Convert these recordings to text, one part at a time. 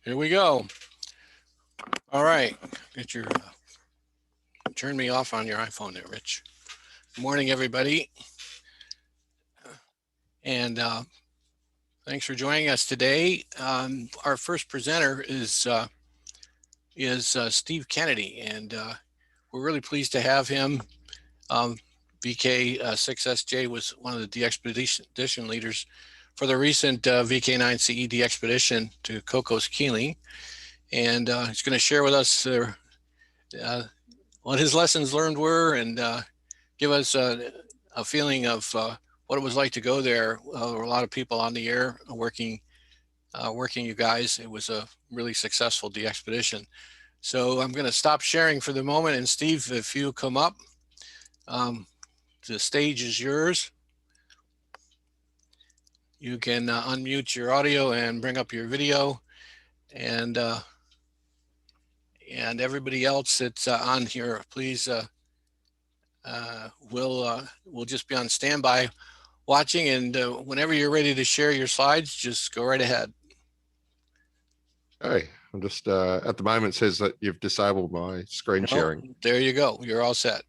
Here we go. All right, get your turn me off on your iPhone there, Rich. Good morning, everybody, and thanks for joining us today. Our first presenter is Steve Kennedy, and we're really pleased to have him. VK9CE was one of the DXpedition leaders for the recent VK9CE DXpedition to Cocos Islands, and he's going to share with us what his lessons learned were, and give us a feeling of what it was like to go there. There were a lot of people on the air working you guys. It was a really successful DXpedition. So I'm going to stop sharing for the moment, and Steve, if you come up, the stage is yours. You can unmute your audio and bring up your video, and everybody else that's on here, please, we'll just be on standby watching, and whenever you're ready to share your slides, just go right ahead. Hey, I'm just at the moment it says that you've disabled my screen sharing. There you go. You're all set.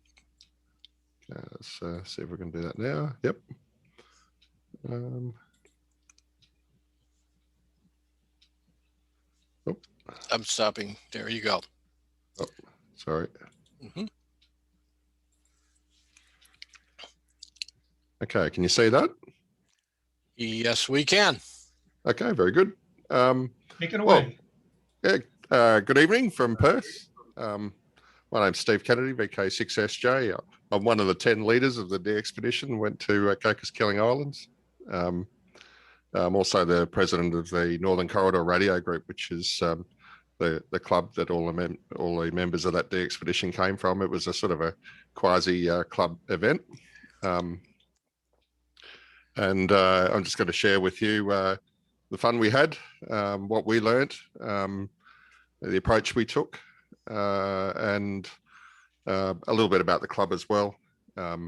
Let's see if we can do that now. Yep. Oh. I'm stopping. There you go. Oh, sorry. Okay, can you see that? Yes, we can. Okay, very good. Take it away. Well, yeah, good evening from Perth. My name's Steve Kennedy, VK6SJ. I'm one of the 10 leaders of the DXpedition, went to Cocos Islands. I'm also the president of the Northern Corridor Radio Group, which is the club that all the members of that DXpedition came from. It was a sort of a quasi club event. And I'm just going to share with you the fun we had, what we learned, the approach we took, and a little bit about the club as well, a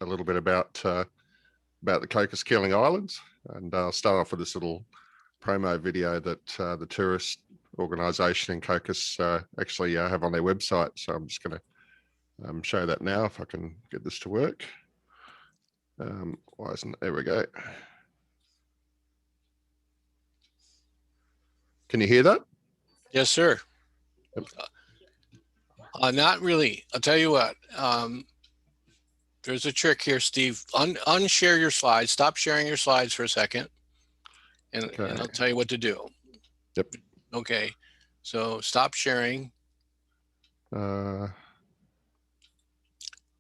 little bit about the Cocos Islands, and I'll start off with this little promo video that the tourist organisation in Cocos actually have on their website. So I'm just going to show that now if I can get this to work. Why isn't there we go? Can you hear that? Yes, sir. Yep. Not really. I'll tell you what. There's a trick here, Steve. Unshare your slides. Stop sharing your slides for a second, and I'll tell you what to do. Yep. Okay. So stop sharing. Where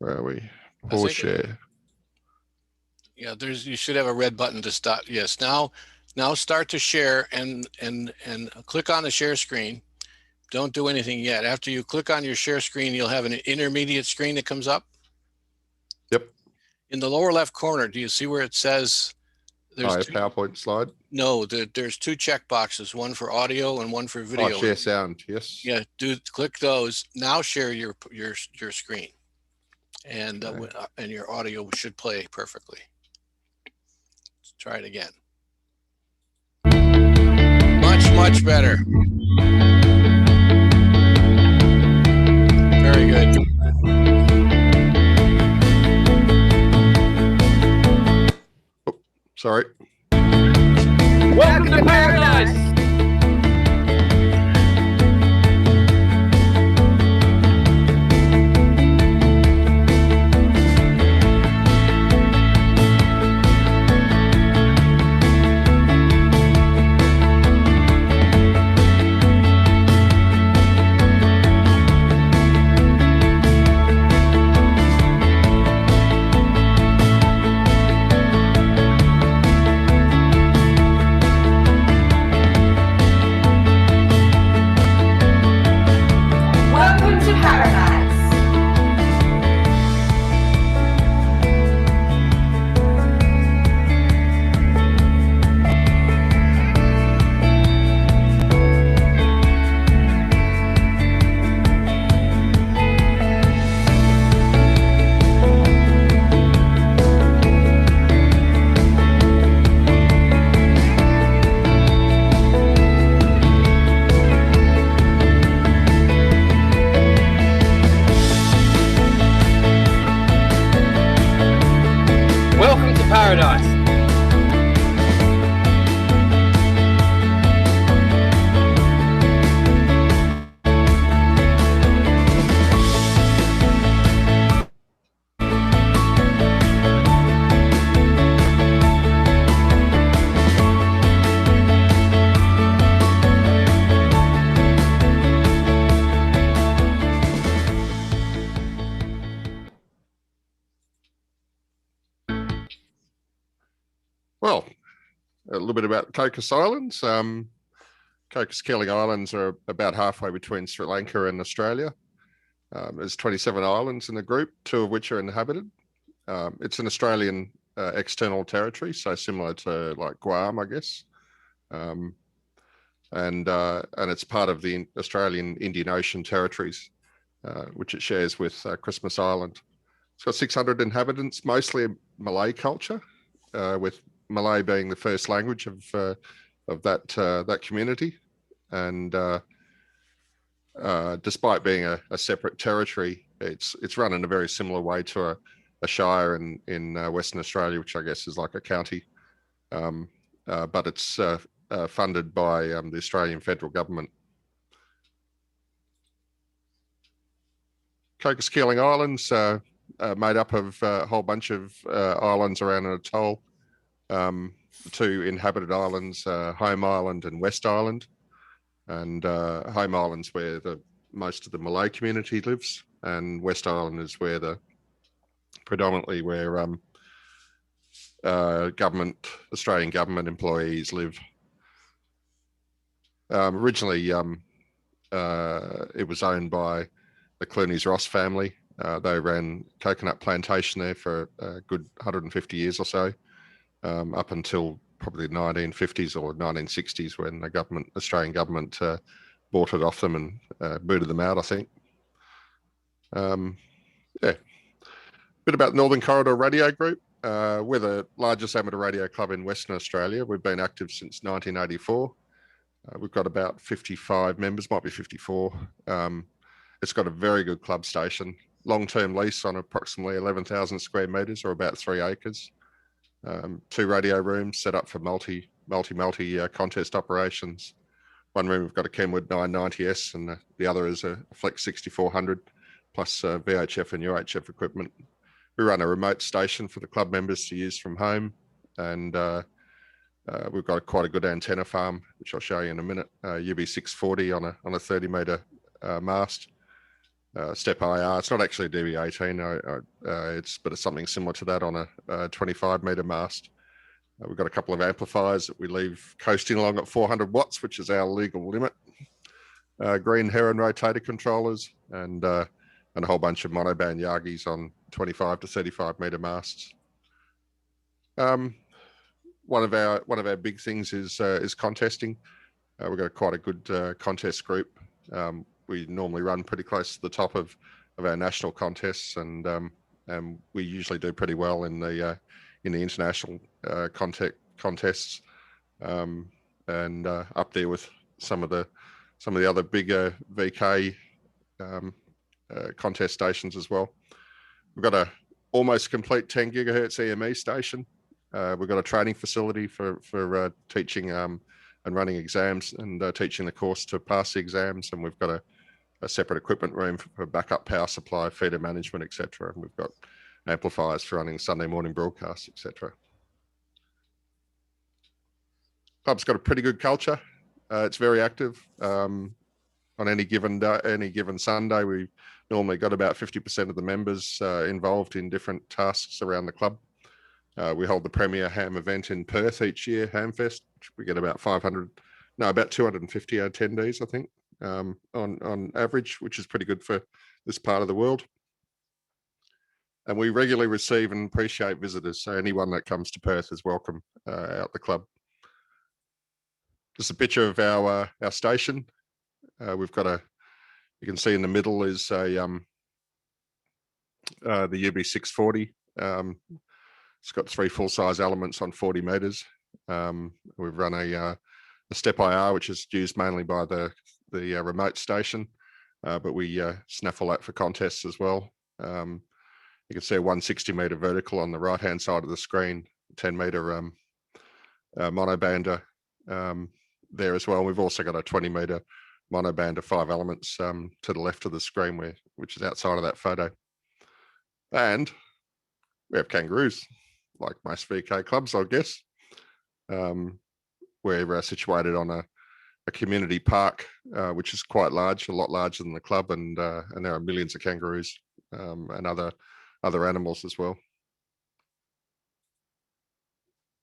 are we? Pause share. Yeah, you should have a red button to stop. Yes. Now start to share and click on the share screen. Don't do anything yet. After you click on your share screen, you'll have an intermediate screen that comes up. Yep. In the lower left corner, do you see where it says there's PowerPoint slide? No, there's two check boxes, one for audio and one for video. Oh, share sound, yes. Yeah, click those. Now share your screen, and and your audio should play perfectly. Let's try it again. Much better. Very good. Oh, sorry. Welcome to paradise. paradise. Well, a little bit about Cocos Islands. Cocos Islands are about halfway between Sri Lanka and Australia. There's 27 islands in the group, 2 of which are inhabited. It's an Australian external territory, so similar to like Guam, I guess. And it's part of the Australian Indian Ocean territories, which it shares with Christmas Island. It's got 600 inhabitants, mostly Malay culture, with Malay being the first language of that community. And despite being a separate territory, it's run in a very similar way to a shire in Western Australia, which I guess is like a county, but it's funded by the Australian federal government. Cocos Islands made up of a whole bunch of islands around an atoll. 2 inhabited islands, Home Island and West Island. And Home Island's where most of the Malay community lives, and West Island is where predominantly where Australian government employees live. Originally, it was owned by the Clooney's Ross family. They ran coconut plantation there for a good 150 years or so, up until probably the 1950s or 1960s when the Australian government bought it off them and booted them out, I think. Yeah. Bit about Northern Corridor Radio Group. We're the largest amateur radio club in Western Australia. We've been active since 1984. We've got about 55 members, might be 54. It's got a very good club station, long-term lease on approximately 11,000 square metres or about 3 acres. 2 radio rooms set up for multi contest operations. One room we've got a Kenwood 990S and the other is a Flex 6400 plus VHF and UHF equipment. We run a remote station for the club members to use from home, and we've got quite a good antenna farm, which I'll show you in a minute. UB640 on a 30 metre mast. Step IR. It's not actually a DB18, but it's something similar to that on a 25 metre mast. We've got a couple of amplifiers that we leave coasting along at 400 watts, which is our legal limit. Green heron rotator controllers and a whole bunch of monoband Yagis on 25 to 35 metre masts. One of our big things is contesting. We've got quite a good contest group. We normally run pretty close to the top of our national contests, and we usually do pretty well in the international contests, and up there with some of the other bigger VK contest stations as well. We've got a almost complete 10 gigahertz EME station. We've got a training facility for teaching and running exams and teaching the course to pass the exams, and we've got a separate equipment room for backup power supply, feeder management, etc. And we've got amplifiers for running Sunday morning broadcasts, etc. Club's got a pretty good culture. It's very active. On any given Sunday, we normally got about 50% of the members involved in different tasks around the club. We hold the premier ham event in Perth each year, Hamfest, which we get about 250 attendees, I think, on average, which is pretty good for this part of the world. And we regularly receive and appreciate visitors, so anyone that comes to Perth is welcome out the club. Just a picture of our station. We've got you can see in the middle is the UB640. It's got 3 full-size elements on 40 metres. We've run a step IR, which is used mainly by the remote station, but we snaffle that for contests as well. You can see a 160 metre vertical on the right-hand side of the screen, 10-meter monobander there as well. We've also got a 20-meter monobander 5 elements to the left of the screen, which is outside of that photo. And we have kangaroos, like most VK clubs, I guess. We're situated on a community park, which is quite large, a lot larger than the club, and there are millions of kangaroos and other animals as well.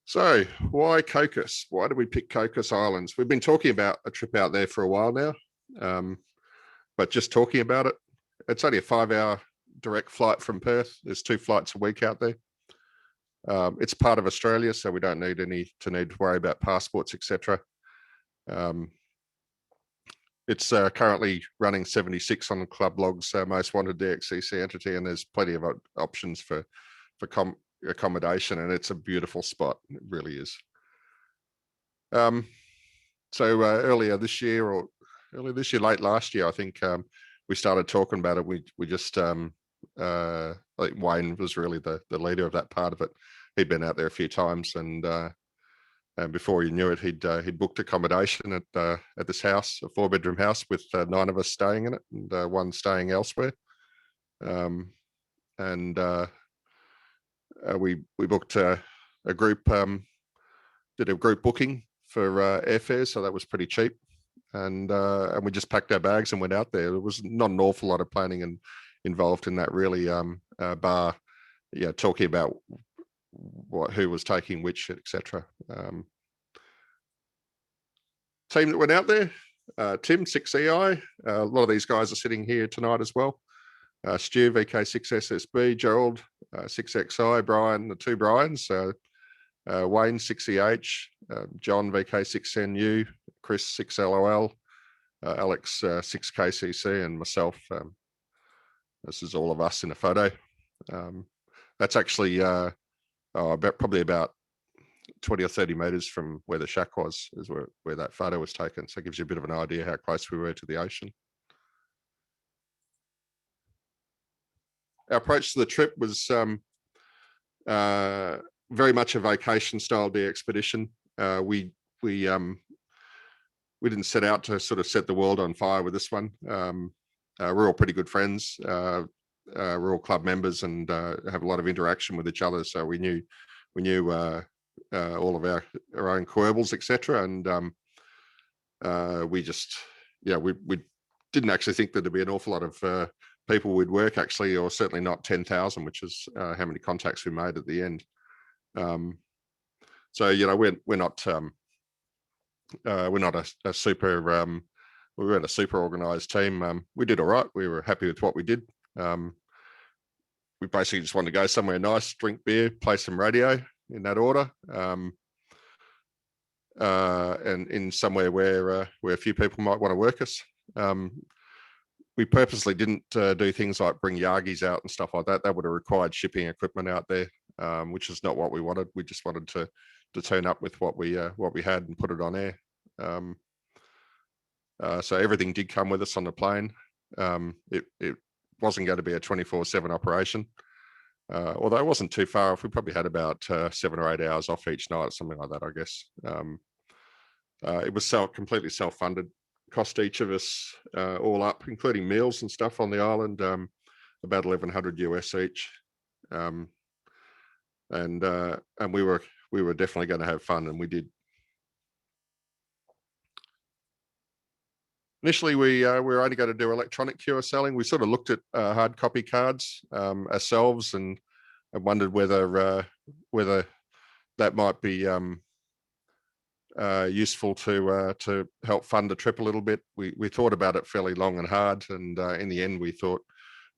So why Cocos? Why did we pick Cocos Islands? We've been talking about a trip out there for a while now, but just talking about it, it's only a 5-hour direct flight from Perth. There's 2 flights a week out there. It's part of Australia, so we don't need to worry about passports, etc. It's currently running 76 on the club logs, most wanted IDXC entity, and there's plenty of options for accommodation, and it's a beautiful spot. It really is. So earlier this year, late last year, I think, we started talking about it. We just I think Wayne was really the leader of that part of it. He'd been out there a few times, and before you knew it, he'd booked accommodation at this house, a 4-bedroom house with 9 of us staying in it, and 1 staying elsewhere. We booked a group, did a group booking for airfares, so that was pretty cheap. And we just packed our bags and went out there. There was not an awful lot of planning involved in that, really, bar, talking about who was taking which, etc. Team that went out there, Tim, 6EI. A lot of these guys are sitting here tonight as well. Stu, VK6SSB, Gerald, 6XI, Brian, the 2 Brians, Wayne, 6EH, John, VK6NU, Chris, 6LOL, Alex, 6KCC, and myself. This is all of us in a photo. That's actually probably about 20 or 30 meters from where the shack was, is where that photo was taken. So it gives you a bit of an idea how close we were to the ocean. Our approach to the trip was very much a vacation style expedition. We didn't set out to sort of set the world on fire with this one. We're all pretty good friends. We're all club members and have a lot of interaction with each other. So we knew all of our own quibbles, etc. And we just, we didn't actually think there'd be an awful lot of people we'd work, actually, or certainly not 10,000, which is how many contacts we made at the end. So we're not a super we weren't a super organized team. We did all right. We were happy with what we did. We basically just wanted to go somewhere nice, drink beer, play some radio in that order, and in somewhere where a few people might want to work us. We purposely didn't do things like bring Yagis out and stuff like that. That would have required shipping equipment out there, which is not what we wanted. We just wanted to turn up with what we had and put it on air. So everything did come with us on the plane. It wasn't going to be a 24/7 operation, although it wasn't too far off. We probably had about 7 or 8 hours off each night, something like that, I guess. It was completely self-funded. Cost each of us all up, including meals and stuff on the island, about $1,100 US each. And we were definitely going to have fun, and we did. Initially, we were only going to do electronic QR selling. We sort of looked at hard copy cards ourselves and wondered whether that might be useful to help fund the trip a little bit. We thought about it fairly long and hard, and in the end, we thought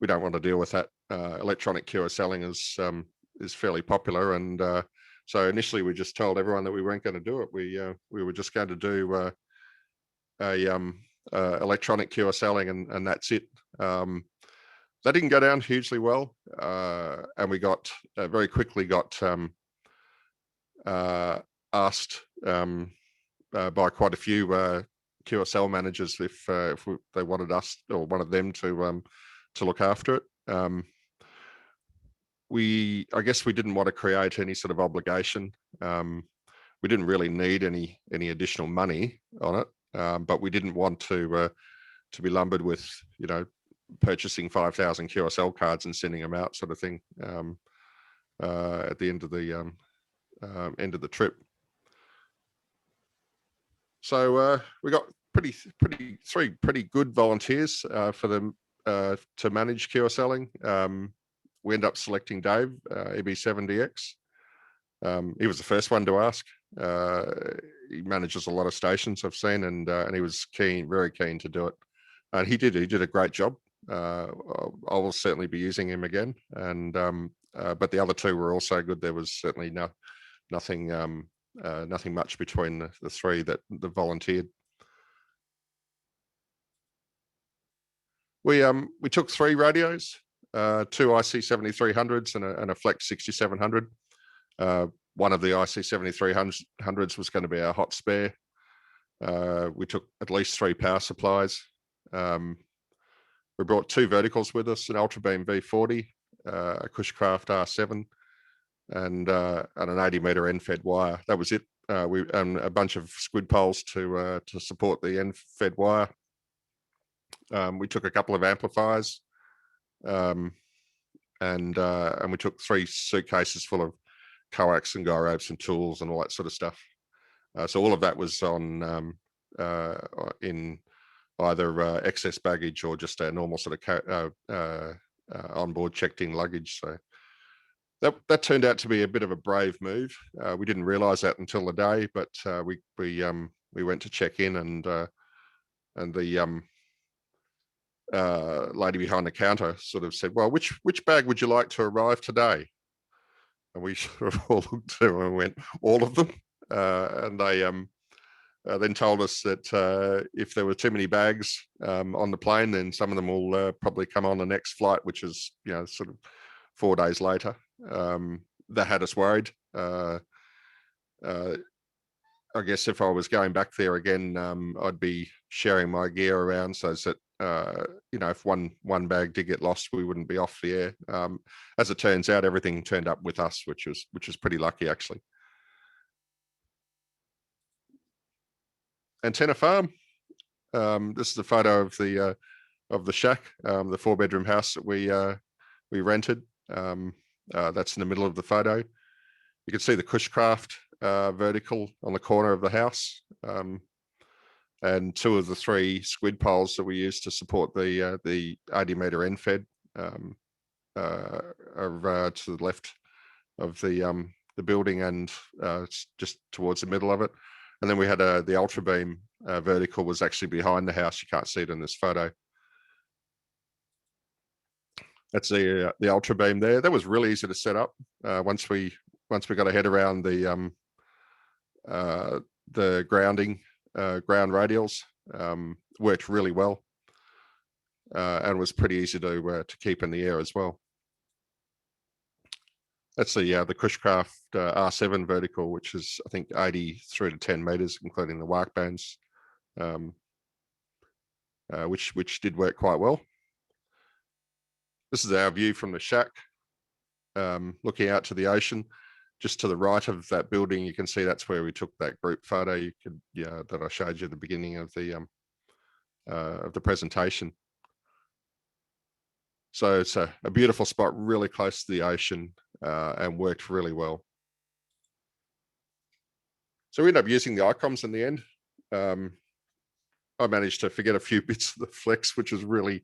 we don't want to deal with that. Electronic QR selling is fairly popular, and so initially we just told everyone that we weren't going to do it. We were just going to do electronic QR selling, and that's it. That didn't go down hugely well, and we got very quickly got asked by quite a few QSL managers if they wanted us or wanted them to look after it. I guess we didn't want to create any sort of obligation. We didn't really need any additional money on it, but we didn't want to be lumbered with, you know, purchasing 5,000 QSL cards and sending them out, sort of thing, at the end of the trip. So we got three pretty good volunteers for them to manage QSLing. We ended up selecting Dave, EB7DX. He was the first one to ask. He manages a lot of stations I've seen, and he was very keen to do it, and he did a great job. I will certainly be using him again, and but the other two were also good. There was certainly nothing much between the three that volunteered. We took 3 radios, 2 IC7300s and a Flex 6700. One of the IC7300s was going to be our hot spare. We took at least 3 power supplies. We brought 2 verticals with us, an Ultrabeam V40, a Cushcraft R7, and an 80 meter end-fed wire. That was it. And a bunch of squid poles to support the end-fed wire. We took a couple of amplifiers, and we took 3 suitcases full of coax and guy ropes and tools and all that sort of stuff. So all of that was on in either excess baggage or just a normal sort of onboard checked-in luggage. So that turned out to be a bit of a brave move. We didn't realise that until the day, but we went to check in, and the lady behind the counter sort of said, "Well, which bag would you like to arrive today?" And we sort of all looked at them and went, "All of them." And they then told us that if there were too many bags on the plane, then some of them will probably come on the next flight, which is, you know, sort of 4 days later. That had us worried. I guess if I was going back there again, I'd be sharing my gear around so that you know, if one bag did get lost, we wouldn't be off the air. As it turns out, everything turned up with us, which was pretty lucky, actually. Antenna farm. This is a photo of the shack, the 4-bedroom house that we rented. That's in the middle of the photo. You can see the Cushcraft vertical on the corner of the house, and 2 of the 3 squid poles that we used to support the 80 meter end fed are to the left of the building, and just towards the middle of it. And then we had the Ultrabeam vertical was actually behind the house. You can't see it in this photo. That's the Ultrabeam there. That was really easy to set up once we got a head around the grounding, ground radials. Worked really well, and was pretty easy to keep in the air as well. That's the Cushcraft R7 vertical, which is, I think, 80 through to 10 meters, including the work bands, which did work quite well. This is our view from the shack, looking out to the ocean. Just to the right of that building, you can see that's where we took that group photo. That I showed you at the beginning of the presentation. So it's a beautiful spot, really close to the ocean, and worked really well. So we ended up using the ICOMs in the end. I managed to forget a few bits of the Flex, which was really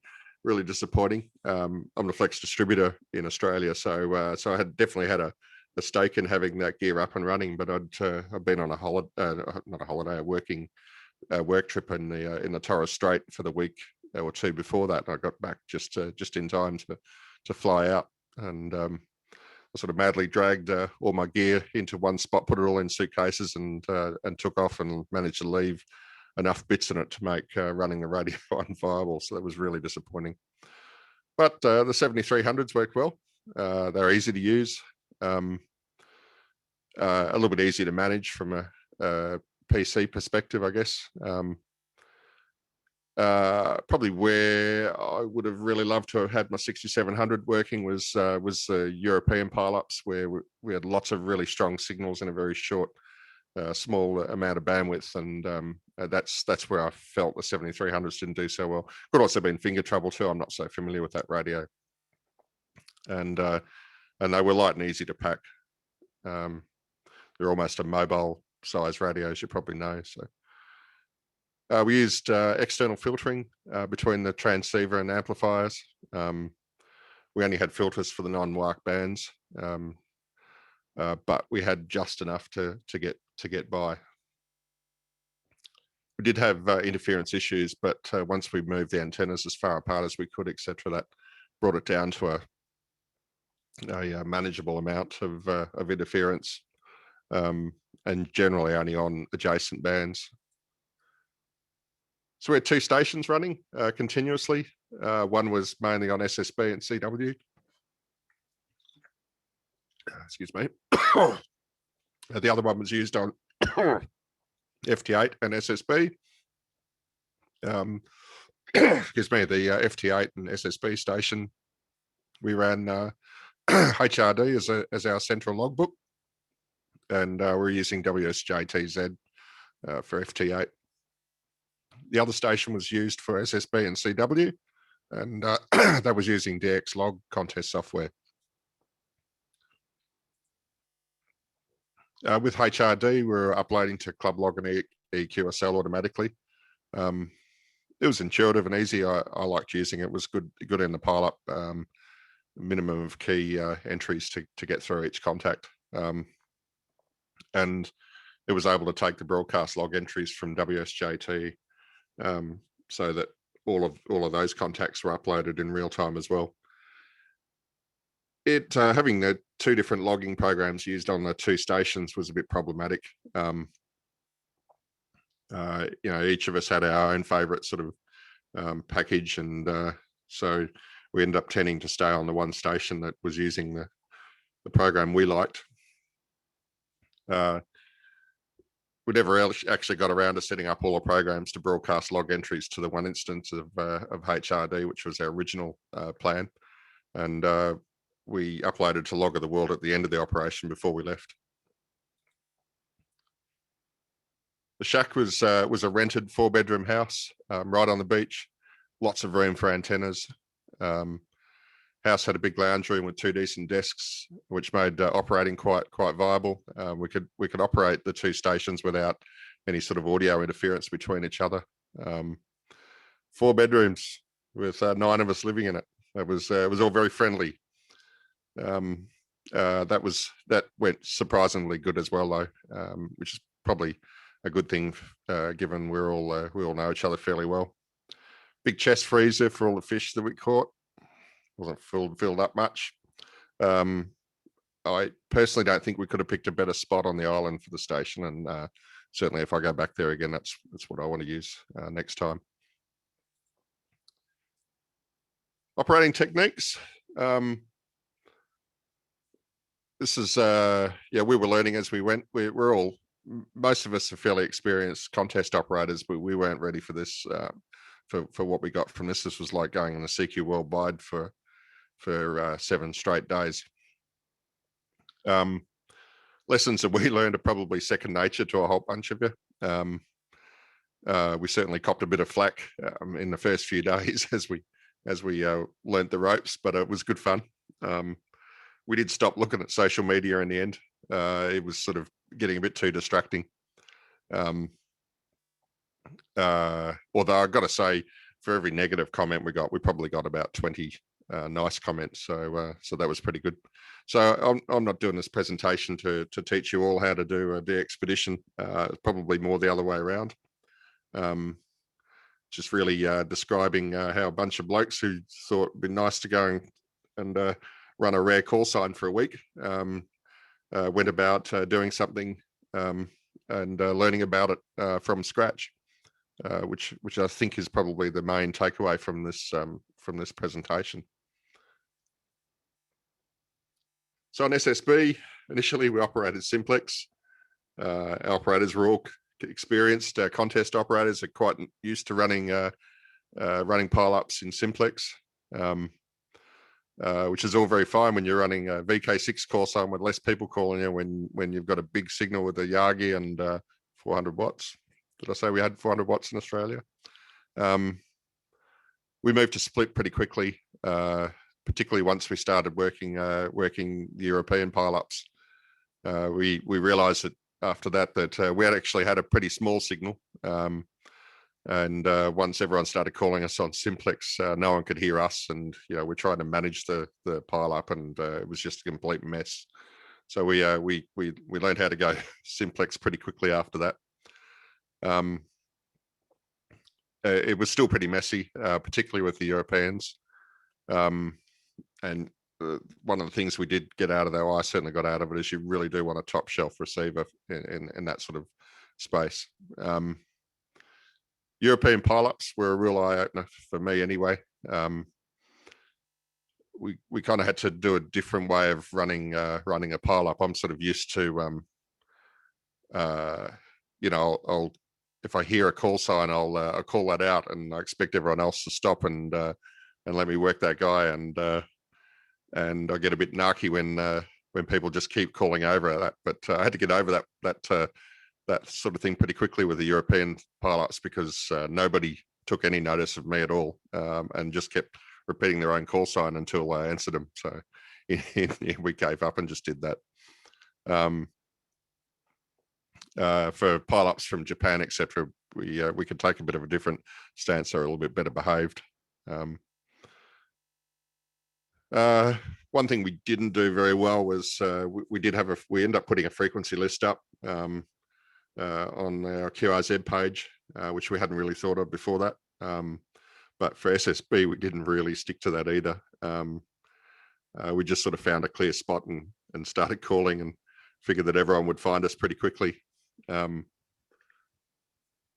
disappointing. I'm the Flex distributor in Australia, so I had definitely had a stake in having that gear up and running. But I've been on a holiday, not a holiday, a working work trip in the Torres Strait for the week or 2 before that. And I got back just in time to fly out, and I sort of madly dragged all my gear into one spot, put it all in suitcases, and took off, and managed to leave enough bits in it to make running the radio unviable. So that was really disappointing. But the 7300s worked well. They're easy to use, a little bit easier to manage from a PC perspective, I guess. Probably where I would have really loved to have had my 6700 working was the European pile-ups, where we had lots of really strong signals in a very short, small amount of bandwidth, and that's where I felt the 7300s didn't do so well. Could also been finger trouble too. I'm not so familiar with that radio, and they were light and easy to pack. They're almost a mobile size radio, as you probably know. So. We used external filtering between the transceiver and amplifiers. We only had filters for the non-WARC bands, but we had just enough to get by. We did have interference issues, but once we moved the antennas as far apart as we could, etc., that brought it down to a manageable amount of interference, and generally only on adjacent bands. So we had 2 stations running continuously. One was mainly on SSB and CW. Excuse me. The other one was used on FT8 and SSB. Excuse me, the FT8 and SSB station, we ran HRD as our central logbook, and we're using WSJTZ for FT8. The other station was used for SSB and CW, and that was using DX log contest software. With HRD, we're uploading to Club Log and EQSL automatically. It was intuitive and easy. I liked using it. It was good in the pile-up, minimum of key entries to get through each contact. And it was able to take the broadcast log entries from WSJT, so that all of those contacts were uploaded in real time as well. It having the 2 different logging programs used on the 2 stations was a bit problematic. Each of us had our own favorite sort of package, and so we ended up tending to stay on the one station that was using the program we liked. We never actually got around to setting up all the programs to broadcast log entries to the one instance of HRD, which was our original plan. And we uploaded to Log of the World at the end of the operation before we left. The shack was a rented 4-bedroom house right on the beach, lots of room for antennas. House had a big lounge room with 2 decent desks, which made operating quite viable. We could operate the 2 stations without any sort of audio interference between each other. 4 bedrooms with 9 of us living in it. It was all very friendly. That went surprisingly good as well, though, which is probably a good thing given we all know each other fairly well. Big chest freezer for all the fish that we caught. Wasn't filled up much. I personally don't think we could have picked a better spot on the island for the station, and certainly if I go back there again, that's what I want to use next time. Operating techniques. This is we were learning as we went. We're all, most of us are fairly experienced contest operators, but we weren't ready for this. For what we got from this. This was like going on the CQ Worldwide for 7 straight days. Lessons that we learned are probably second nature to a whole bunch of you. We certainly copped a bit of flack in the first few days as we learned the ropes, but it was good fun. We did stop looking at social media in the end. It was sort of getting a bit too distracting. Although I've got to say, for every negative comment we probably got about 20 nice comments. So that was pretty good. So I'm not doing this presentation to teach you all how to do a de-expedition. Probably more the other way around. Just really describing how a bunch of blokes who thought it'd be nice to go and run a rare call sign for a week went about doing something and learning about it from scratch. Which I think is probably the main takeaway from this presentation. So on SSB, initially we operated simplex. Our operators were all experienced. Contest operators are quite used to running running pile-ups in simplex, which is all very fine when you're running a VK6 call sign with less people calling you, when you've got a big signal with a Yagi and 400 watts. Did I say we had 400 watts in Australia? We moved to split pretty quickly, particularly once we started working the European pile-ups. We realized that after that we had actually had a pretty small signal. And once everyone started calling us on simplex, no one could hear us, and we're trying to manage the pile-up, and it was just a complete mess. So we learned how to go simplex pretty quickly after that. It was still pretty messy, particularly with the Europeans. And one of the things we did get out of there, I certainly got out of it, is you really do want a top shelf receiver in that sort of space. European pile-ups were a real eye-opener for me anyway. We kind of had to do a different way of running a pile-up. I'm sort of used to, if I hear a call sign, I'll call that out, and I expect everyone else to stop and let me work that guy. And I get a bit narky when people just keep calling over that. But I had to get over that sort of thing pretty quickly with the European pile-ups, because nobody took any notice of me at all, and just kept repeating their own call sign until I answered them. So we gave up and just did that. For pile-ups from Japan, etc., we could take a bit of a different stance. They're a little bit better behaved. One thing we didn't do very well was we ended up putting a frequency list up on our QRZ page, which we hadn't really thought of before that. But for SSB, we didn't really stick to that either. We just sort of found a clear spot and started calling, and figured that everyone would find us pretty quickly.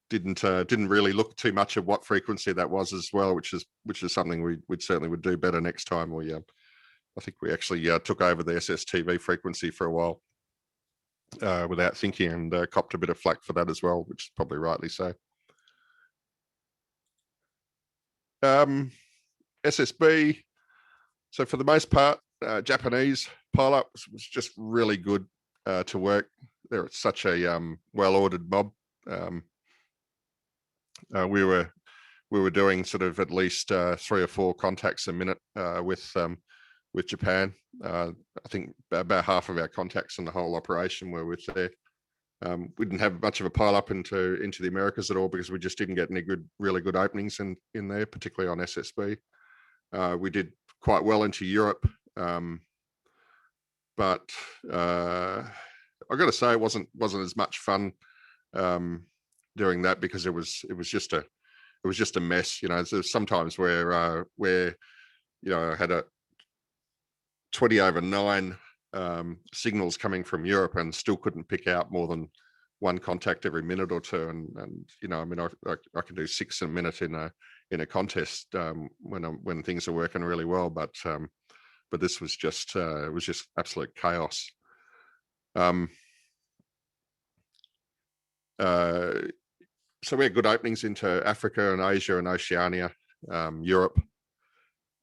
Didn't really look too much at what frequency that was as well, which is something we certainly would do better next time. I think we actually took over the SSTV frequency for a while without thinking, and copped a bit of flack for that as well, which is probably rightly so. SSB. So for the most part, Japanese pile-up was just really good to work. They're such a well-ordered mob. We were doing sort of at least 3 or 4 contacts a minute with Japan. I think about half of our contacts in the whole operation were with there. We didn't have much of a pile up into the Americas at all, because we just didn't get any really good openings in there, particularly on SSB. We did quite well into Europe, but I've got to say it wasn't as much fun doing that, because it was just a mess. There's sometimes where I had a 20/9 signals coming from Europe, and still couldn't pick out more than 1 contact every minute or two. And I can do 6 a minute in a contest when things are working really well. But this was just absolute chaos. So we had good openings into Africa and Asia and Oceania, Europe.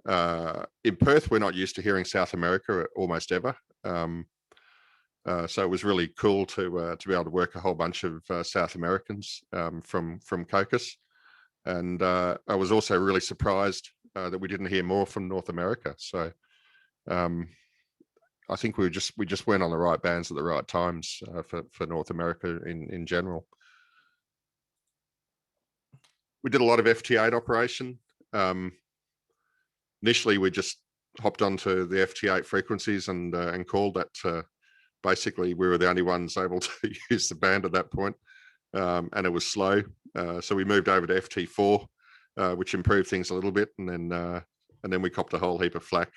In Perth, we're not used to hearing South America almost ever. So it was really cool to be able to work a whole bunch of South Americans from Cocos. And I was also really surprised that we didn't hear more from North America. So I think we just weren't on the right bands at the right times for North America in general. We did a lot of FT8 operation. Initially, we just hopped onto the FT8 frequencies and called that. Basically, we were the only ones able to use the band at that point, and it was slow. So we moved over to FT4, which improved things a little bit, and then we copped a whole heap of flack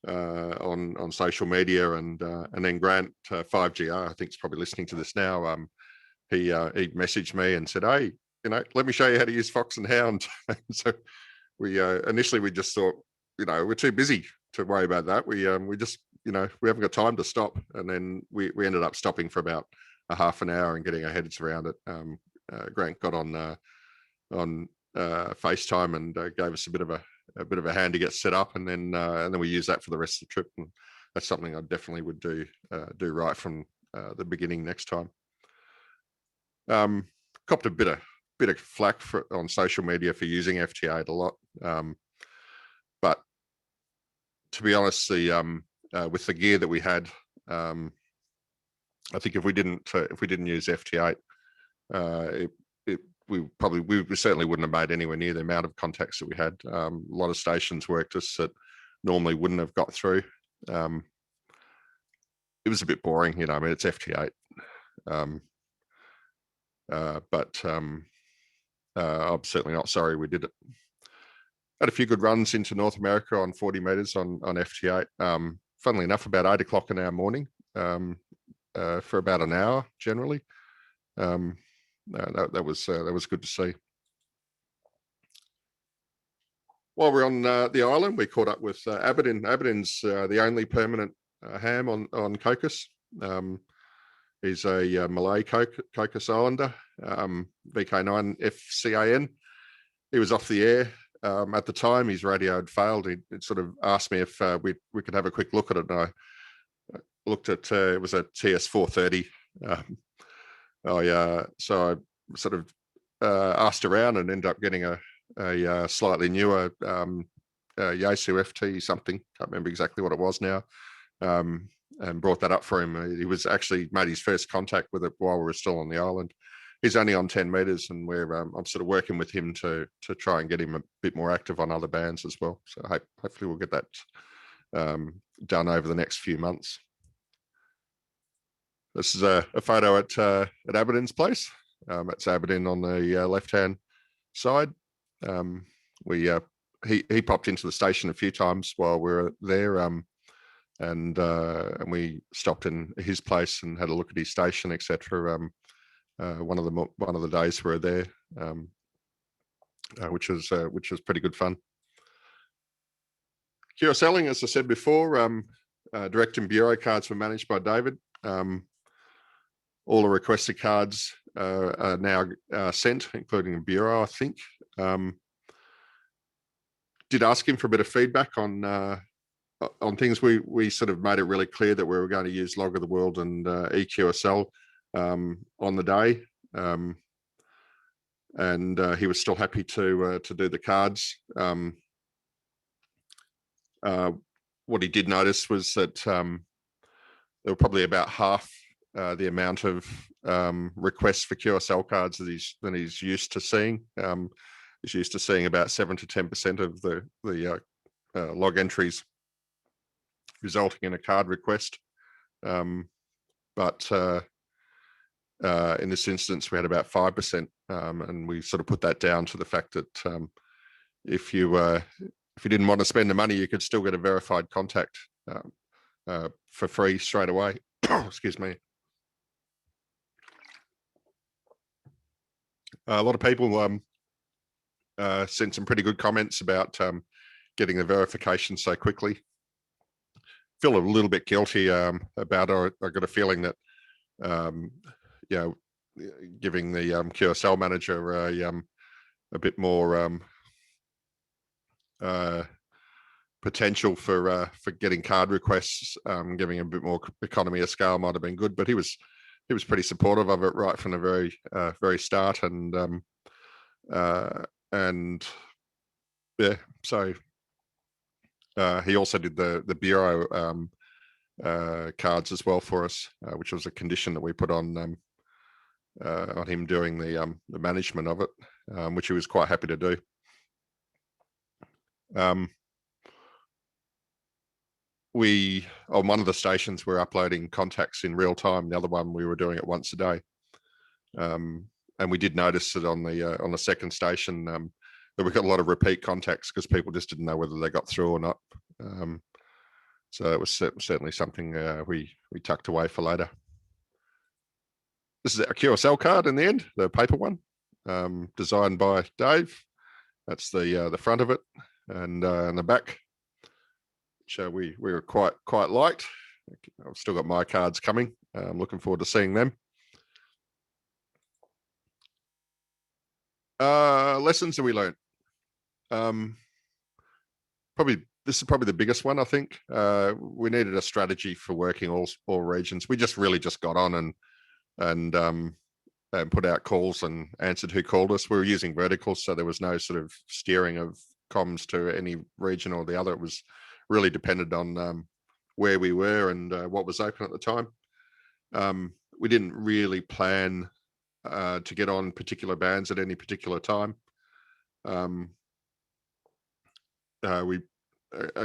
on social media, and then Grant 5GR, I think, is probably listening to this now. He messaged me and said, "Hey, let me show you how to use Fox and Hound." So we initially we just thought, we're too busy to worry about that. We just we haven't got time to stop, and then we ended up stopping for about a half an hour and getting our heads around it. Grant got on FaceTime and gave us a bit of a hand to get set up, and then we use that for the rest of the trip. And that's something I definitely would do right from the beginning next time. Copped a bit of flack on social media for using FT8 a lot, but to be honest, with the gear that we had, I think if we didn't use FT8, we certainly wouldn't have made anywhere near the amount of contacts that we had. A lot of stations worked us that normally wouldn't have got through. It was a bit boring, you know. I mean, it's FT8, but I'm certainly not sorry we did it. Had a few good runs into North America on 40 meters on FT8. Funnily enough, about 8 o'clock in our morning, for about an hour generally. That was good to see. While we're on the island, we caught up with Aberdeen. Aberdeen's the only permanent ham on Cocos. He's a Malay Cocos Islander, VK9CE. He was off the air at the time. His radio had failed. He sort of asked me if we could have a quick look at it. And I looked at it was a TS430. So I sort of asked around and ended up getting a slightly newer Yaesu FT something. Can't remember exactly what it was now. And brought that up for him. He was actually made his first contact with it while we were still on the island. He's only on 10 meters, and I'm sort of working with him to try and get him a bit more active on other bands as well. So hopefully we'll get that done over the next few months. This is a photo at Aberdeen's place. It's Aberdeen on the left-hand side. He popped into the station a few times while we were there, and we stopped in his place and had a look at his station, etc. One of the days we were there, which was pretty good fun. QSLing, as I said before, direct and bureau cards were managed by David. All the requested cards are now sent, including a bureau, I think. Did ask him for a bit of feedback on things. We sort of made it really clear that we were going to use Log of the World and EQSL on the day, and he was still happy to do the cards. What he did notice was that there were probably about half the amount of requests for QSL cards that he's used to seeing. He's used to seeing about 7 to 10% of the log entries resulting in a card request. But in this instance, we had about 5%, and we sort of put that down to the fact that if you didn't want to spend the money, you could still get a verified contact for free straight away. Excuse me. A lot of people sent some pretty good comments about getting the verification so quickly. Feel a little bit guilty about it. I got a feeling that giving the QSL manager a bit more potential for getting card requests, giving him a bit more economy of scale might have been good. But he was pretty supportive of it right from the very start, and yeah, so he also did the bureau cards as well for us, which was a condition that we put on him doing the management of it, which he was quite happy to do. We on one of the stations we're uploading contacts in real time. The other one we were doing it once a day, and we did notice that on the second station that we got a lot of repeat contacts because people just didn't know whether they got through or not. So it was certainly something we tucked away for later. This is a QSL card in the end, the paper one, designed by Dave. That's the front of it, and the back, which we were quite liked. I've still got my cards coming. I'm looking forward to seeing them. Lessons that we learned. This is probably the biggest one, I think. We needed a strategy for working all regions. We just really just got on and put out calls and answered who called us. We were using verticals, so there was no sort of steering of comms to any region or the other. It was really dependent on where we were and what was open at the time. We didn't really plan to get on particular bands at any particular time. I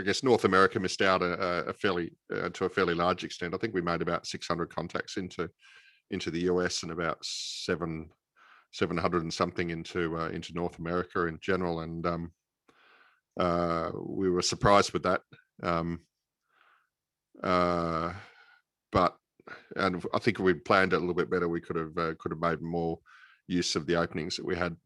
guess North America missed out to a fairly large extent. I think we made about 600 contacts into the US and about 700 and something into North America in general, and we were surprised with that. But I think if we'd planned it a little bit better, we could have made more use of the openings that we had.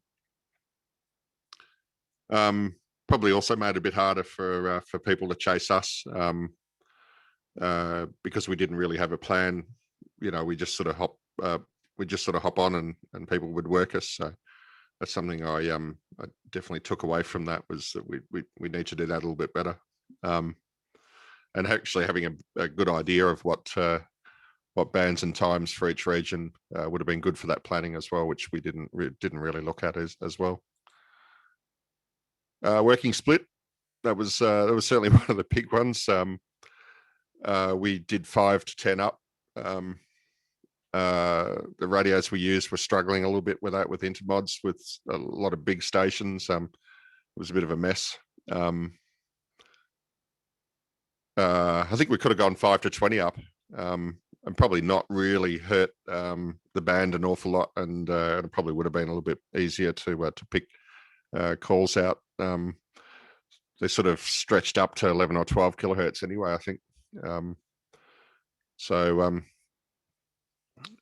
Probably also made it a bit harder for people to chase us because we didn't really have a plan. You know, we just sort of hop on and people would work us. So that's something I definitely took away from that, was that we need to do that a little bit better. And actually having a good idea of what bands and times for each region would have been good for that planning as well, which we didn't really look at as well. Working split, that was certainly one of the big ones. We did 5 to 10 up. The radios we used were struggling a little bit with that, with intermods, with a lot of big stations. It was a bit of a mess. I think we could have gone 5 to 20 up, and probably not really hurt the band an awful lot, and it probably would have been a little bit easier to pick calls out. They sort of stretched up to 11 or 12 kilohertz anyway, I think.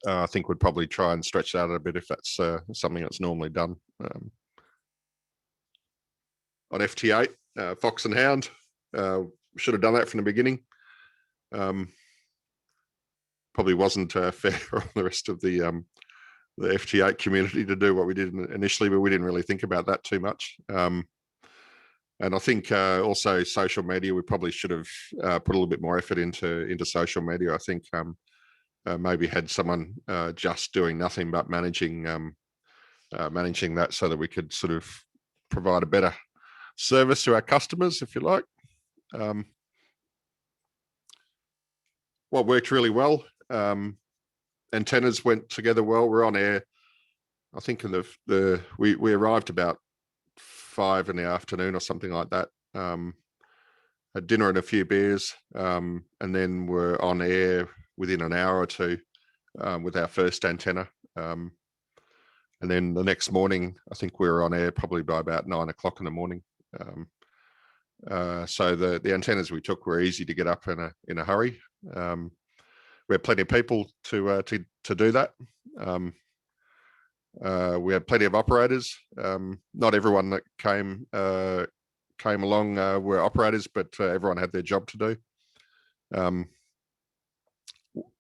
I think we'd probably try and stretch that out a bit if that's something that's normally done. On FT8, Fox and Hound, should have done that from the beginning. Probably wasn't fair on the rest of the FT8 community to do what we did initially, but we didn't really think about that too much. And I think also social media, we probably should have put a little bit more effort into social media. I think maybe had someone just doing nothing but managing that, so that we could sort of provide a better service to our customers, if you like. What worked really well, antennas went together well. We're on air, I think in we arrived about 5 in the afternoon or something like that. Had dinner and a few beers, and then we're on air within an hour or two with our first antenna. And then the next morning, I think we were on air probably by about 9 o'clock in the morning. So the antennas we took were easy to get up in a hurry. We had plenty of people to do that. We had plenty of operators. Not everyone that came along were operators, but everyone had their job to do.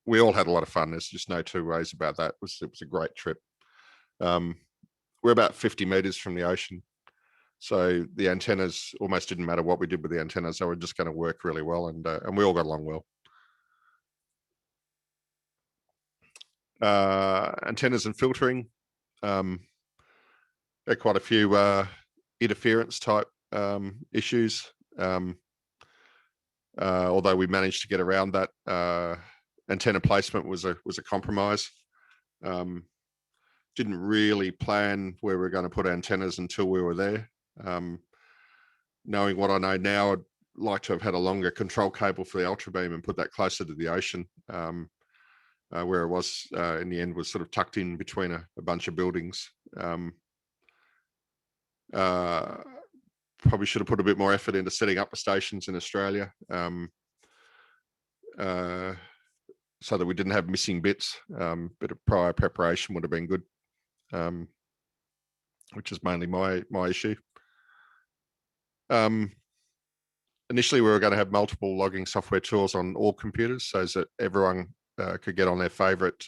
We all had a lot of fun. There's just no two ways about that. It was a great trip. We're about 50 meters from the ocean, so the antennas almost didn't matter what we did with the antennas. They were just going to work really well, and we all got along well. Antennas and filtering. Had quite a few interference type issues. Although we managed to get around that. Antenna placement was a compromise. Didn't really plan where we were going to put antennas until we were there. Knowing what I know now, I'd like to have had a longer control cable for the ultra beam and put that closer to the ocean, where it was in the end was sort of tucked in between a bunch of buildings. Probably should have put a bit more effort into setting up the stations in Australia, so that we didn't have missing bits. Bit of prior preparation would have been good, which is mainly my issue. Initially, we were going to have multiple logging software tools on all computers, so that everyone could get on their favorite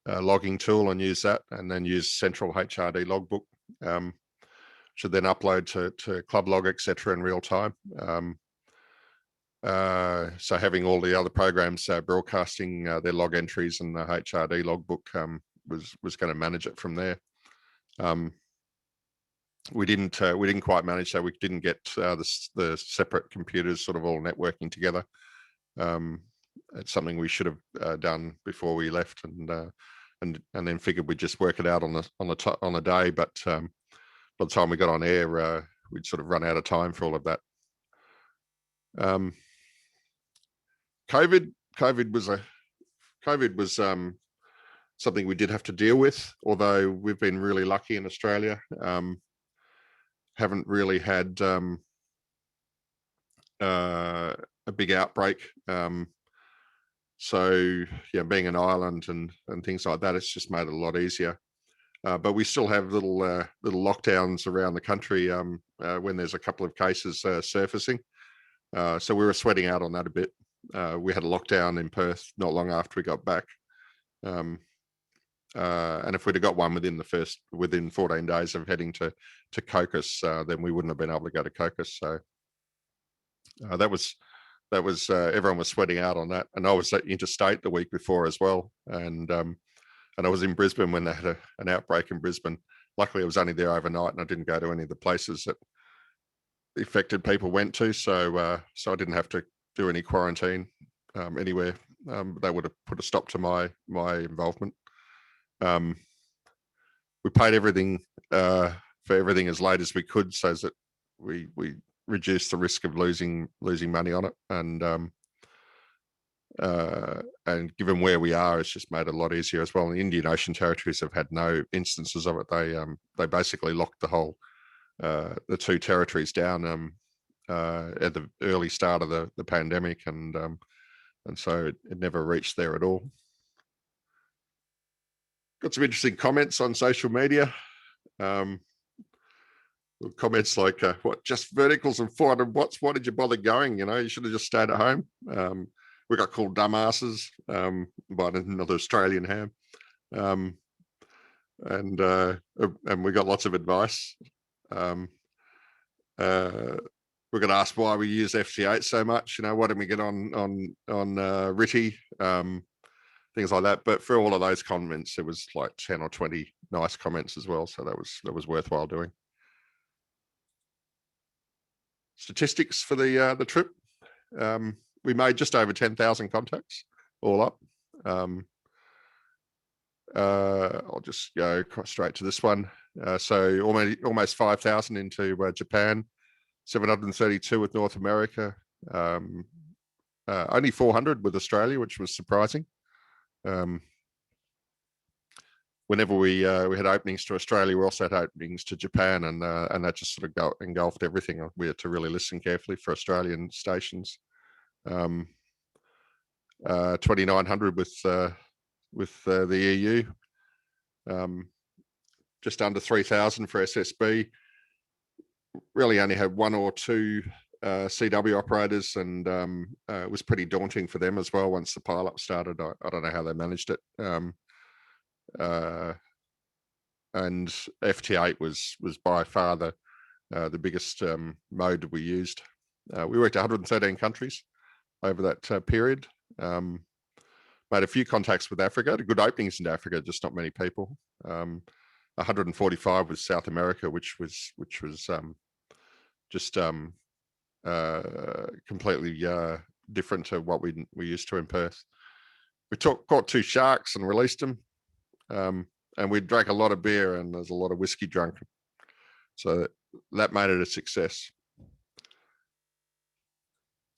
logging tool and use that, and then use central HRD logbook. should then upload to club log, etc. in real time. So having all the other programs broadcasting their log entries and the HRD logbook was going to manage it from there. We didn't quite manage that. We didn't get the separate computers sort of all networking together. It's something we should have done before we left, and then figured we'd just work it out on the day. But by the time we got on air, we'd sort of run out of time for all of that. COVID was something we did have to deal with, although we've been really lucky in Australia. Haven't really had a big outbreak. So yeah, being an island and things like that, it's just made it a lot easier. But we still have little lockdowns around the country when there's a couple of cases surfacing. So we were sweating out on that a bit. We had a lockdown in Perth not long after we got back. And if we'd have got one within 14 days of heading to Cocos, then we wouldn't have been able to go to Cocos. So that was everyone was sweating out on that. And I was interstate the week before as well, and I was in Brisbane when they had an outbreak in Brisbane. Luckily, I was only there overnight, and I didn't go to any of the places that the affected people went to. So I didn't have to do any quarantine anywhere. They would have put a stop to my involvement. We paid everything for everything as late as we could, so that we reduced the risk of losing money on it. And given where we are, it's just made it a lot easier as well. And the Indian Ocean territories have had no instances of it. They basically locked the 2 territories down at the early start of the pandemic, and so it never reached there at all. Got some interesting comments on social media. Comments like, what, just verticals and 400 watts? Why did you bother going? You should have just stayed at home. We got called dumbasses by another Australian ham. And we got lots of advice. We got asked why we use FT8 so much. Why didn't we get on RITI? Things like that. But for all of those comments, it was like 10 or 20 nice comments as well. So that was worthwhile doing. Statistics for the trip. We made just over 10,000 contacts all up. I'll just go straight to this one. So almost 5,000 into Japan, 732 with North America, only 400 with Australia, which was surprising. Whenever we had openings to Australia, we also had openings to Japan, and that just sort of engulfed everything. We had to really listen carefully for Australian stations. 2,900 with the EU, just under 3,000 for SSB. Really only had 1 or 2 CW operators, and it was pretty daunting for them as well once the pileup started. I don't know how they managed it. And FT8 was by far the biggest mode that we used. We worked 113 countries over that period. Made a few contacts with Africa, good openings in Africa, just not many people. 145 with South America, which was just completely different to what we used to in Perth. We caught 2 sharks and released them, and we drank a lot of beer, and there's a lot of whiskey drunk, so that made it a success.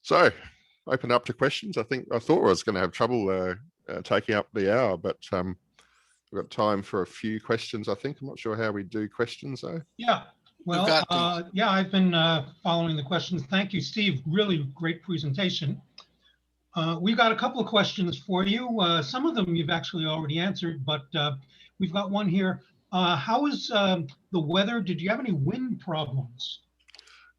So open up to questions. I thought I was going to have trouble taking up the hour, but we've got time for a few questions. I think I'm not sure how we do questions though. Yeah. Well, yeah, I've been following the questions. Thank you, Steve. Really great presentation. We've got a couple of questions for you. Some of them you've actually already answered, but we've got one here. How is the weather? Did you have any wind problems?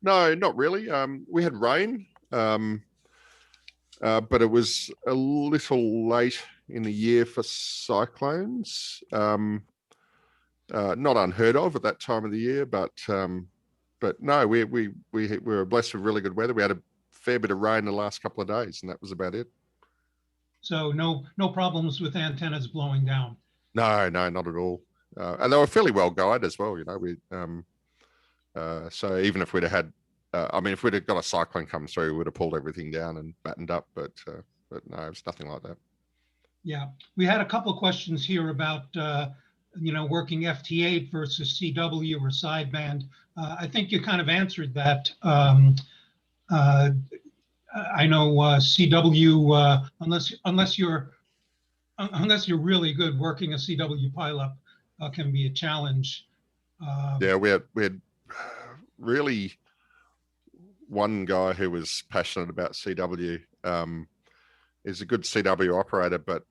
No, not really. We had rain, but it was a little late in the year for cyclones. not unheard of at that time of the year, but no, we were blessed with really good weather. We had a fair bit of rain the last couple of days, and that was about it. So no problems with antennas blowing down. No, not at all. And they were fairly well guided as well. You know, so even if we'd have had, I mean, if we'd have got a cyclone come through, we would have pulled everything down and battened up. But no, it was nothing like that. Yeah, we had a couple of questions here about working FT8 versus CW or sideband. I think you kind of answered that. I know CW, unless you're really good, working a CW pileup can be a challenge. Yeah, we had really one guy who was passionate about CW. Is a good CW operator, but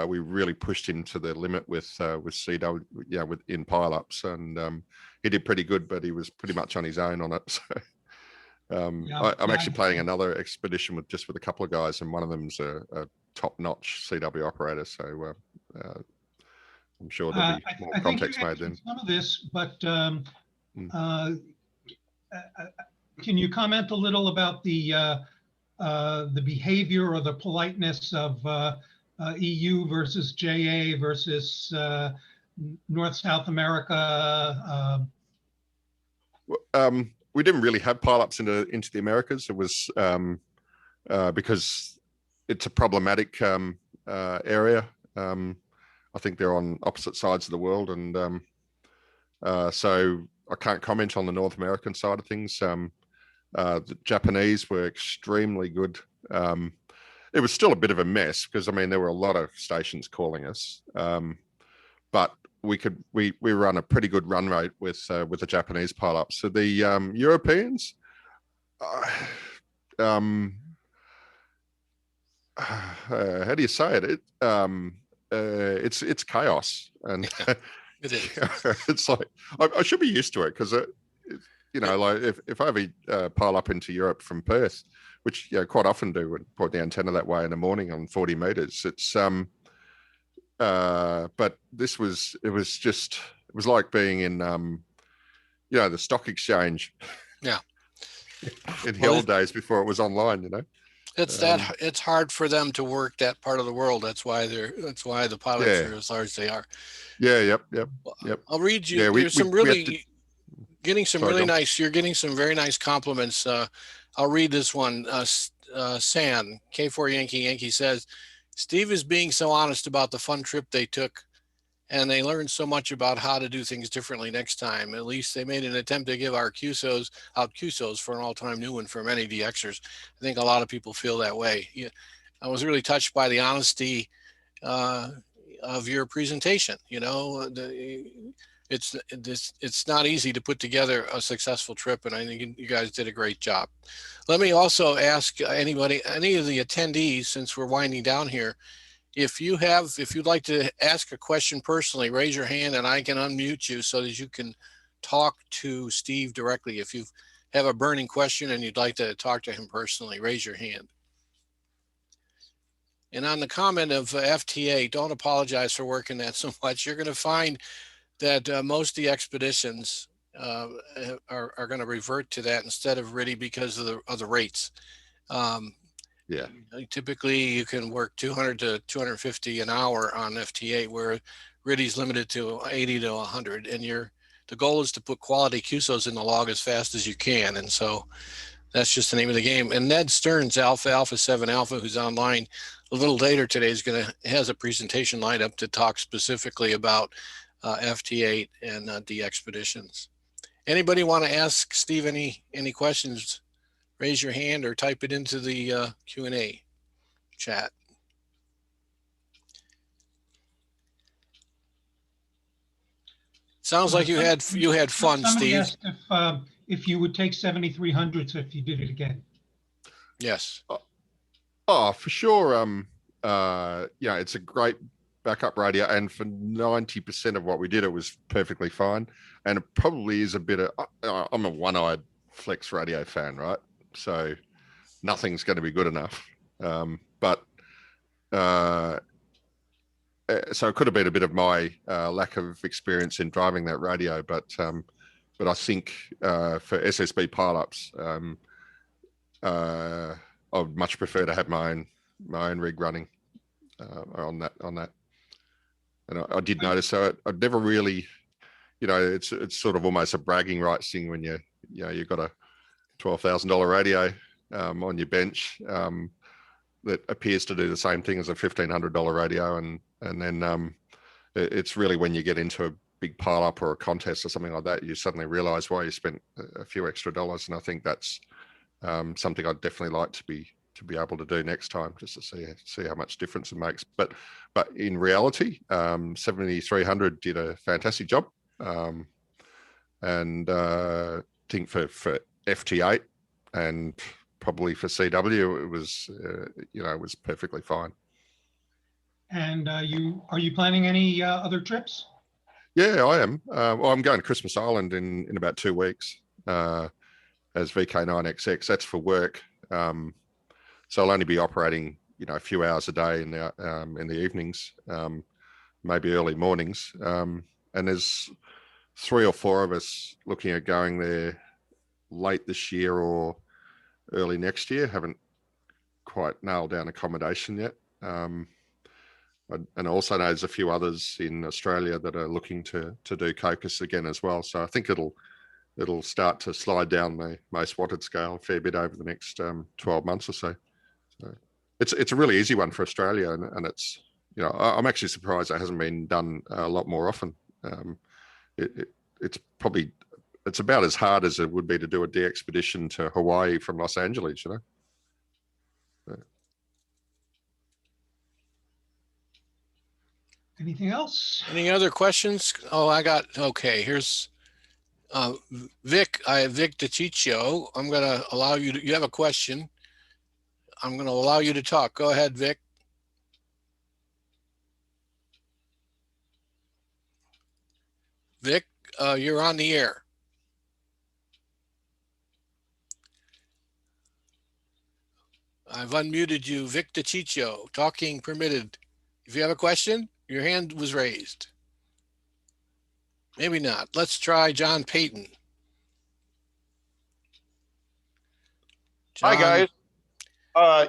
we really pushed him to the limit with CW, in pileups, and he did pretty good, but he was pretty much on his own on it. So I'm actually planning another expedition with a couple of guys, and one of them's a top-notch CW operator. So I'm sure there'll be more context made then. Some of this, but can you comment a little about the behavior or the politeness of EU versus JA versus North-South America? We didn't really have pileups into the Americas. It was because it's a problematic area. I think they're on opposite sides of the world, and so I can't comment on the North American side of things. The Japanese were extremely good. It was still a bit of a mess because, I mean, there were a lot of stations calling us, but we were on a pretty good run rate with the Japanese pileups. So the Europeans, how do you say it? It's chaos, and It is. it's like I should be used to it because like if I ever pile up into Europe from Perth, which quite often do, and put the antenna that way in the morning on 40 meters, it's but this was like being in the stock exchange. Yeah. In the old days before it was online, It's hard for them to work that part of the world. That's why the pilots are as large as they are. Yeah. Yep. I'll read you. Yeah, There's some really you're getting some very nice compliments. I'll read this one. San K4 Yankee says, Steve is being so honest about the fun trip they took, and they learned so much about how to do things differently next time. At least they made an attempt to give our QSOs for an all-time new one for many DXers. I think a lot of people feel that way. I was really touched by the honesty of your presentation. It's not easy to put together a successful trip, and I think you guys did a great job. Let me also ask any of the attendees, since we're winding down here, if you'd like to ask a question personally, raise your hand and I can unmute you so that you can talk to Steve directly. If you have a burning question and you'd like to talk to him personally, raise your hand. And on the comment of FTA, don't apologize for working that so much. You're going to find that most of the expeditions are going to revert to that instead of RTTY because of the rates. Typically you can work 200 to 250 an hour on FT8, where RTTY is limited to 80 to 100, and the goal is to put quality QSOs in the log as fast as you can. And so that's just the name of the game. And Ned Stearns, Alpha 7 Alpha, who's online a little later today, has a presentation lined up to talk specifically about FT8 and the expeditions. Anybody want to ask Steve any questions? Raise your hand or type it into the Q&A chat. Sounds like you had fun, somebody Steve. Asked if you would take 7300s if you did it again. Yes. Oh, for sure. It's a great backup radio, and for 90% of what we did, it was perfectly fine. And it probably is a bit of, I'm a one-eyed flex radio fan, right? So nothing's going to be good enough. But so it could have been a bit of my lack of experience in driving that radio, but I think for SSB pileups, I would much prefer to have my own rig running on that. And I did notice, so I'd never really, it's sort of almost a bragging rights thing when you've got a $12,000 radio on your bench that appears to do the same thing as a $1,500 radio, and then it's really when you get into a big pile up or a contest or something like that, you suddenly realize why you spent a few extra dollars. And I think that's something I'd definitely like to be able to do next time, just to see how much difference it makes. But in reality, 7300 did a fantastic job, and I think for FT8 and probably for CW, it was it was perfectly fine. And are you planning any other trips? Yeah, I am. Well, I'm going to Christmas Island in about 2 weeks as VK9XX. That's for work. So I'll only be operating, a few hours a day in the evenings, maybe early mornings. And there's 3 or 4 of us looking at going there late this year or early next year. Haven't quite nailed down accommodation yet. And also know there's a few others in Australia that are looking to do Cocos again as well. So I think it'll start to slide down the most wanted scale a fair bit over the next 12 months or so. So it's a really easy one for Australia, and it's I'm actually surprised it hasn't been done a lot more often. It's about as hard as it would be to do a de-expedition to Hawaii from Los Angeles, So. Anything else? Any other questions? Oh, okay. Here's Vic DeCiccio. I'm going to allow you you have a question. I'm going to allow you to talk. Go ahead, Vic. Vic, you're on the air. I've unmuted you. Vic DeCiccio, talking permitted. If you have a question, your hand was raised. Maybe not. Let's try John Payton. John. Hi, guys.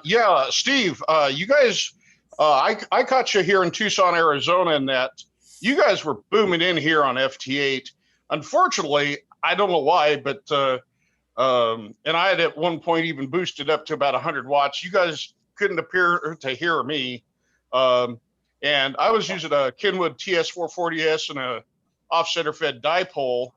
Yeah, Steve, you guys, I caught you here in Tucson, Arizona, and that you guys were booming in here on FT8. Unfortunately, I don't know why, but, and I had at one point even boosted up to about 100 watts. You guys couldn't appear to hear me. And I was using a Kenwood TS440S and a off-center fed dipole,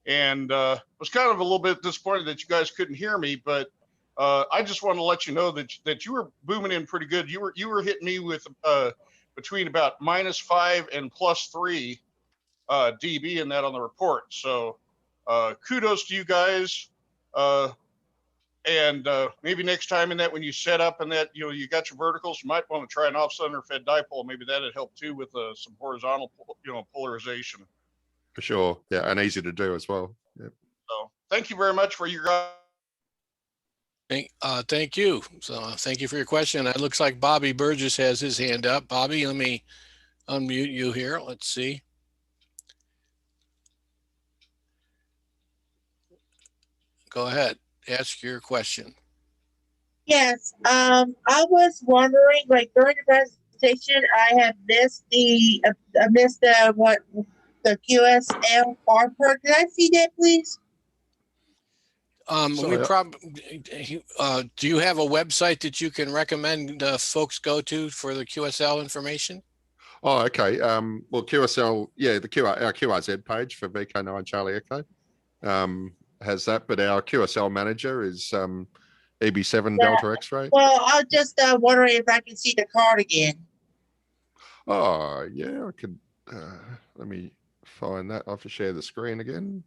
and was kind of a little bit disappointed that you guys couldn't hear me, but I just want to let you know that you were booming in pretty good. You were hitting me with between about -5 and +3 dB in that on the report. So kudos to you guys. And maybe next time in that, when you set up and that, you got your verticals, you might want to try an off-center fed dipole. Maybe that'd help too with some horizontal, polarization. For sure. Yeah. And easy to do as well. Yep. So thank you very much for your Thank you. So thank you for your question. It looks like Bobby Burgess has his hand up. Bobby, let me unmute you here. Let's see. Go ahead. Ask your question. Yes, I was wondering, like during the presentation, I had missed the QSL part. Can I see that, please? We probably do you have a website that you can recommend folks go to for the QSL information? Oh, okay. Well, QSL, yeah, our QRZ page for VK9 Charlie Echo has that, but our QSL manager is EB7 Delta X-ray. Well, I was just wondering if I can see the card again. Oh, yeah, I could. Let me find that. I have to share the screen again.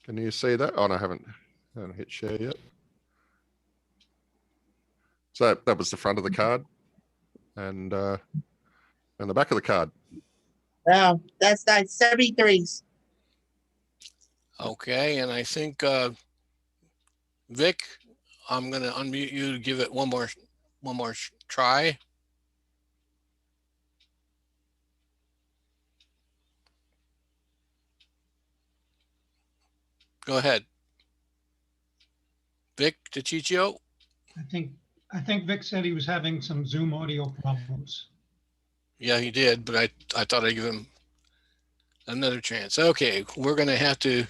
Can you see that? Oh, no, I haven't hit share yet. So that was the front of the card and the back of the card. Wow, that's nice. 73s. Okay, and I think Vic, I'm going to unmute you to give it one more try. Go ahead. Vic DiCiccio. I think Vic said he was having some Zoom audio problems. Yeah, he did, but I thought I'd give him another chance. Okay, we're going to have to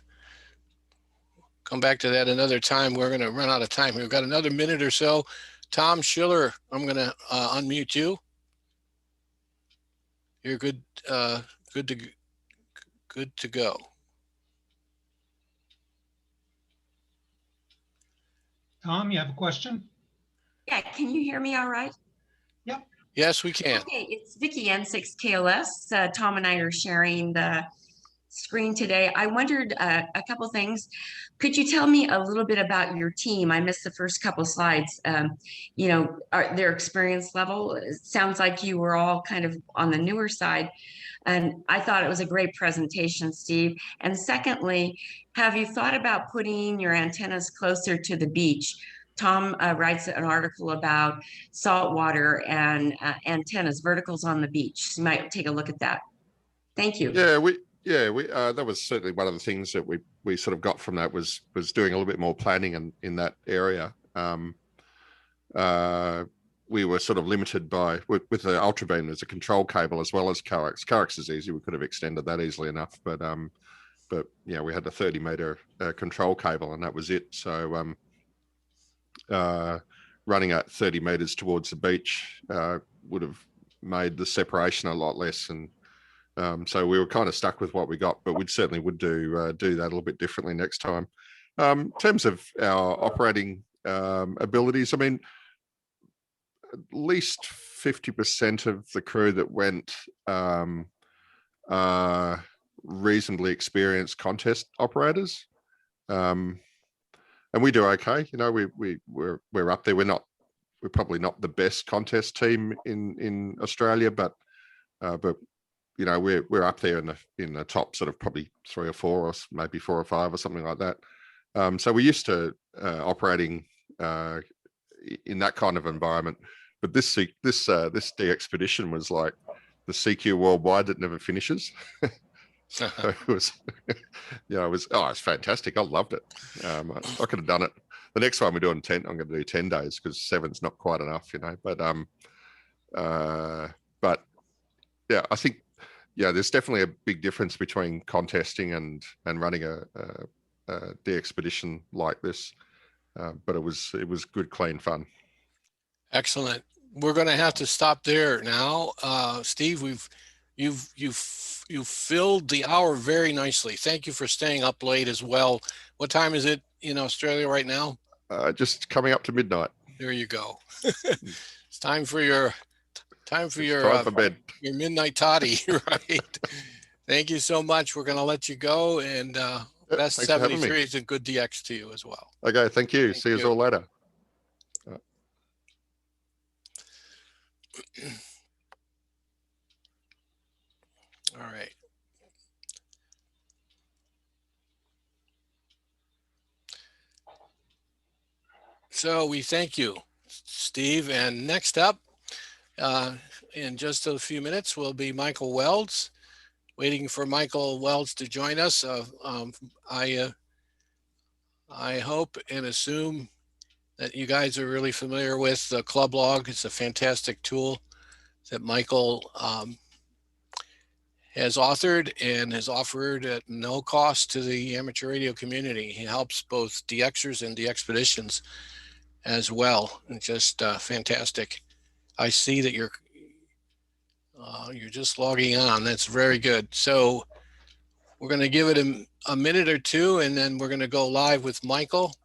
come back to that another time. We're going to run out of time. We've got another minute or so. Tom Schiller, I'm going to unmute you. You're good. Good to go. Tom, you have a question? Yeah, can you hear me all right? Yep. Yes, we can. Okay, it's Vicki N6KLS. Tom and I are sharing the screen today. I wondered a couple things. Could you tell me a little bit about your team? I missed the first couple slides. You know, their experience level. It sounds like you were all kind of on the newer side. And I thought it was a great presentation, Steve. And secondly, have you thought about putting your antennas closer to the beach? Tom writes an article about saltwater and antennas, verticals on the beach. So you might take a look at that. Thank you. Yeah, that was certainly one of the things that we sort of got from that was doing a little bit more planning in that area. We were sort of limited by with the ultra beam. There's a control cable as well as coax. Coax is easy. We could have extended that easily enough, but yeah, we had a 30-meter control cable, and that was it. So running at 30 meters towards the beach would have made the separation a lot less, and so we were kind of stuck with what we got. But we certainly would do that a little bit differently next time. In terms of our operating abilities, I mean, at least 50% of the crew that went are reasonably experienced contest operators, and we do okay. You know, we're up there. We're probably not the best contest team in Australia, but you know, we're up there in the top sort of probably 3 or 4 or maybe 4 or 5 or something like that. So we're used to operating in that kind of environment. But this de-expedition was like the CQ worldwide that never finishes. So it was, you know, it's fantastic. I loved it. I could have done it. The next one we're doing 10. I'm going to do 10 days because 7's not quite enough, you know. But yeah, I think there's definitely a big difference between contesting and running a de-expedition like this. But it was good, clean fun. Excellent. We're going to have to stop there now. Steve, you've filled the hour very nicely. Thank you for staying up late as well. What time is it in Australia right now? Just coming up to midnight. There you go. It's time for your bed. Your midnight toddy, right? Thank you so much. We're going to let you go, and best 73 is a good DX to you as well. Okay, thank you. See you all later. All right. So we thank you, Steve. And next up, in just a few minutes, will be Michael Welds. Waiting for Michael Welds to join us. I hope and assume that you guys are really familiar with the Club Log. It's a fantastic tool that Michael has authored and has offered at no cost to the amateur radio community. He helps both DXers and DXpeditions as well. It's just fantastic. I see that you're just logging on. That's very good. So we're going to give it a minute or two, and then we're going to go live with Michael.